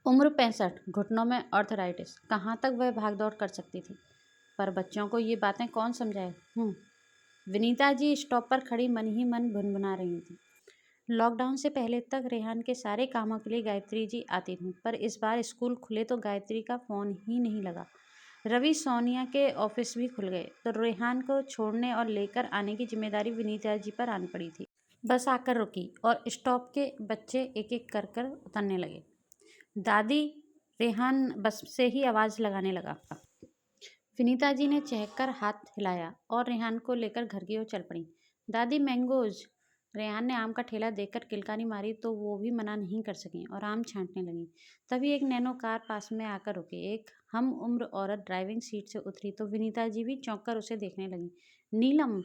उम्र 65, घुटनों में आर्थराइटिस। कहाँ तक वह भाग-दौड़ कर सकती थी, पर बच्चों को ये बातें कौन समझाए। विनीता जी स्टॉप पर खड़ी मन ही मन भुनभुना रही थी। लॉकडाउन से पहले तक रेहान के सारे कामों के लिए गायत्री जी आती थीं, पर इस बार स्कूल खुले तो गायत्री का फ़ोन ही नहीं लगा। रवि सोनिया के ऑफिस भी खुल गए तो रेहान को छोड़ने और लेकर आने की जिम्मेदारी विनीता जी पर आन पड़ी थी। बस आकर रुकी और स्टॉप के बच्चे एक एक कर कर उतरने लगे। दादी, रेहान बस से ही आवाज़ लगाने लगा। विनीता जी ने चहककर हाथ हिलाया और रेहान को लेकर घर की ओर चल पड़ी। दादी, मैंगोज। रेहान ने आम का ठेला देखकर किलकारी मारी तो वो भी मना नहीं कर सकी और आम छांटने लगी। तभी एक नैनो कार पास में आकर रुकी। एक हम उम्र औरत ड्राइविंग सीट से उतरी तो विनीता जी भी चौंक कर उसे देखने लगी। नीलम।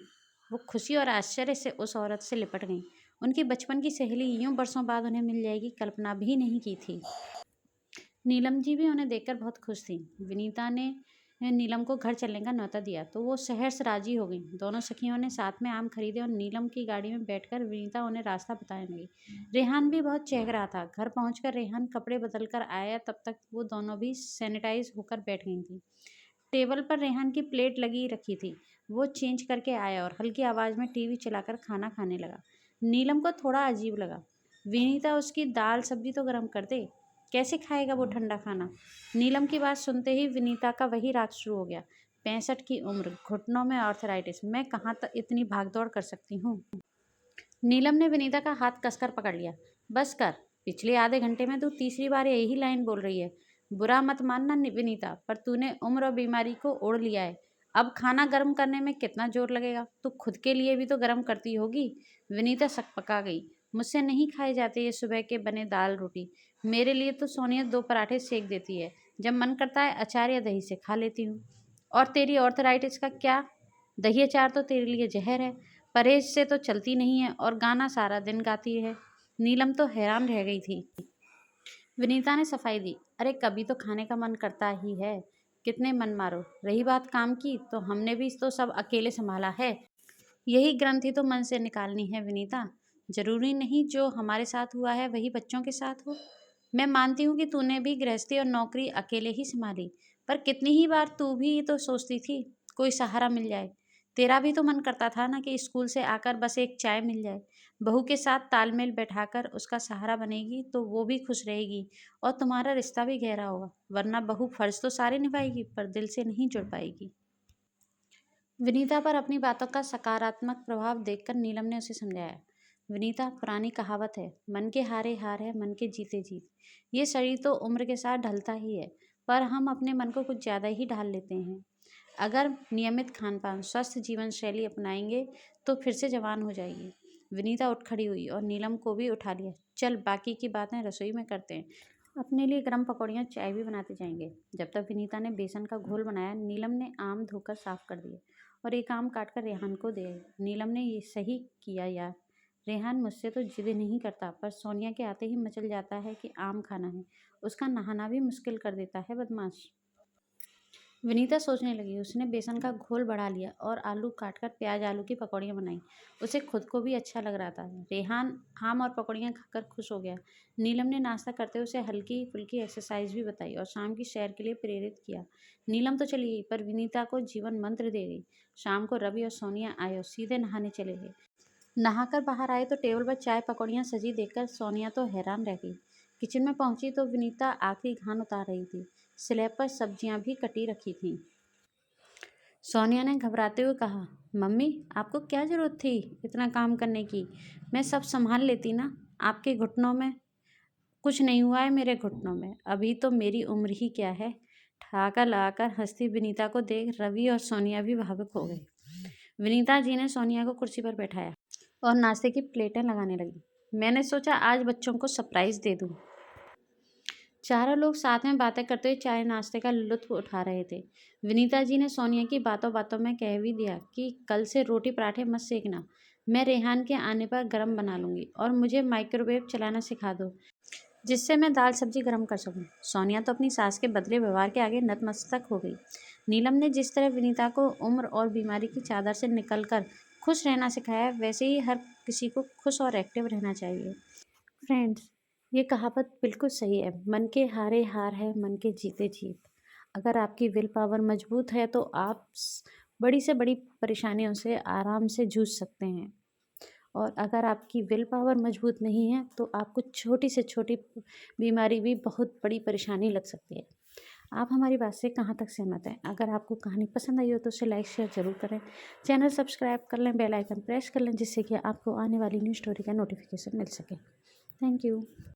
वो खुशी और आश्चर्य से उस औरत से लिपट गई। उनकी बचपन की सहेली यूं बरसों बाद उन्हें मिल जाएगी, कल्पना भी नहीं की थी। नीलम जी भी उन्हें देखकर बहुत खुश थी। विनीता ने नीलम को घर चलने का न्योता दिया तो वो शहर से राजी हो गई। दोनों सखियों ने साथ में आम खरीदे और नीलम की गाड़ी में बैठकर विनीता उन्हें रास्ता बताने लगी। रेहान भी बहुत चहक रहा था। घर पहुंचकर रेहान कपड़े बदल कर आया, तब तक वो दोनों भी सैनिटाइज होकर बैठ गई थी। टेबल पर रेहान की प्लेट लगी रखी थी। वो चेंज करके आया और हल्की आवाज़ में टीवी चलाकर खाना खाने लगा। नीलम को थोड़ा अजीब लगा। विनीता, उसकी दाल सब्जी तो गर्म कर दे, कैसे खाएगा वो ठंडा खाना। नीलम की बात सुनते ही विनीता का वही राग शुरू हो गया। 65 की उम्र, घुटनों में आर्थराइटिस, मैं कहाँ तक इतनी भागदौड़ कर सकती हूँ। नीलम ने विनीता का हाथ कसकर पकड़ लिया। बस कर, पिछले आधे घंटे में तू तीसरी बार यही लाइन बोल रही है। बुरा मत मानना विनीता, पर तूने उम्र और बीमारी को ओढ़ लिया है। अब खाना गर्म करने में कितना जोर लगेगा, तू खुद के लिए भी तो गर्म करती होगी। विनीता सकपका गई। मुझसे नहीं खाए जाते ये सुबह के बने दाल रोटी। मेरे लिए तो सोनिया 2 पराठे सेक देती है। जब मन करता है अचार या दही से खा लेती हूँ। और तेरी ऑर्थराइटिस का क्या? दही अचार तो तेरे लिए जहर है। परहेज से तो चलती नहीं है और गाना सारा दिन गाती है। नीलम तो हैरान रह गई थी। विनीता ने सफाई दी। अरे कभी तो खाने का मन करता ही है, कितने मन मारो। रही बात काम की, तो हमने भी तो सब अकेले संभाला है। यही ग्रंथि तो मन से निकालनी है विनीता। जरूरी नहीं जो हमारे साथ हुआ है वही बच्चों के साथ हो। मैं मानती हूँ कि तूने भी गृहस्थी और नौकरी अकेले ही संभाली, पर कितनी ही बार तू भी तो सोचती थी कोई सहारा मिल जाए। तेरा भी तो मन करता था ना कि स्कूल से आकर बस एक चाय मिल जाए। बहू के साथ तालमेल बैठाकर उसका सहारा बनेगी तो वो भी खुश रहेगी और तुम्हारा रिश्ता भी गहरा होगा। वरना बहू फर्ज तो सारे निभाएगी पर दिल से नहीं जुड़ पाएगी। विनीता पर अपनी बातों का सकारात्मक प्रभाव देखकर नीलम ने उसे समझाया। विनीता, पुरानी कहावत है, मन के हारे हार है, मन के जीते जीत। ये शरीर तो उम्र के साथ ढलता ही है, पर हम अपने मन को कुछ ज़्यादा ही ढाल लेते हैं। अगर नियमित खान पान, स्वस्थ जीवन शैली अपनाएंगे तो फिर से जवान हो जाएगी। विनीता उठ खड़ी हुई और नीलम को भी उठा लिया। चल, बाकी की बातें रसोई में करते हैं। अपने लिए गर्म पकौड़ियाँ चाय भी बनाते जाएंगे। जब तक विनीता ने बेसन का घोल बनाया, नीलम ने आम धोकर साफ कर दिए और एक आम काटकर रेहान को दे आई। नीलम ने ये सही किया यार। रेहान मुझसे तो जिद नहीं करता, पर सोनिया के आते ही मचल जाता है कि आम खाना है। उसका नहाना भी मुश्किल कर देता है बदमाश। विनीता सोचने लगी। उसने बेसन का घोल बढ़ा लिया और आलू काटकर प्याज आलू की पकौड़ियाँ बनाई। उसे खुद को भी अच्छा लग रहा था। रेहान आम और पकौड़ियाँ खाकर खुश हो गया। नीलम ने नाश्ता करते हुए उसे हल्की फुल्की एक्सरसाइज भी बताई और शाम की सैर के लिए प्रेरित किया। नीलम तो चली गई, पर विनीता को जीवन मंत्र दे गई। शाम को रवि और सोनिया आए और सीधे नहाने चले गए। नहाकर बाहर आए तो टेबल पर चाय पकौड़ियाँ सजी देखकर सोनिया तो हैरान रह गई। किचन में पहुंची तो विनीता आखिरी घान उतार रही थी। स्लैब पर सब्जियां भी कटी रखी थीं। सोनिया ने घबराते हुए कहा, मम्मी, आपको क्या ज़रूरत थी इतना काम करने की? मैं सब संभाल लेती ना। आपके घुटनों में कुछ नहीं हुआ है, मेरे घुटनों में अभी तो मेरी उम्र ही क्या है। ठहाका लगाकर हंसती विनीता को देख रवि और सोनिया भी भावुक हो गए। विनीता जी ने सोनिया को कुर्सी पर बैठाया और नाश्ते की प्लेटें लगाने लगी। मैंने सोचा आज बच्चों को सरप्राइज़ दे दूं। चारों लोग साथ में बातें करते हुए चाय नाश्ते का लुत्फ उठा रहे थे। विनीता जी ने सोनिया की बातों बातों में कह भी दिया कि कल से रोटी पराठे मत सेकना, मैं रेहान के आने पर गरम बना लूँगी और मुझे माइक्रोवेव चलाना सिखा दो, जिससे मैं दाल सब्जी गरम कर सकूं। सोनिया तो अपनी सास के बदले व्यवहार के आगे नतमस्तक हो गई। नीलम ने जिस तरह विनीता को उम्र और बीमारी की चादर से निकलकर खुश रहना सिखाया, वैसे ही हर किसी को खुश और एक्टिव रहना चाहिए। फ्रेंड्स, ये कहावत बिल्कुल सही है, मन के हारे हार है, मन के जीते जीत। अगर आपकी विल पावर मजबूत है तो आप बड़ी से बड़ी परेशानियों से आराम से जूझ सकते हैं, और अगर आपकी विल पावर मजबूत नहीं है तो आपको छोटी से छोटी बीमारी भी बहुत बड़ी परेशानी लग सकती है। आप हमारी बात से कहाँ तक सहमत हैं? अगर आपको कहानी पसंद आई हो तो उसे लाइक शेयर ज़रूर करें। चैनल सब्सक्राइब कर लें, बेल आइकन प्रेस कर लें, जिससे कि आपको आने वाली न्यू स्टोरी का नोटिफिकेशन मिल सके। Thank you.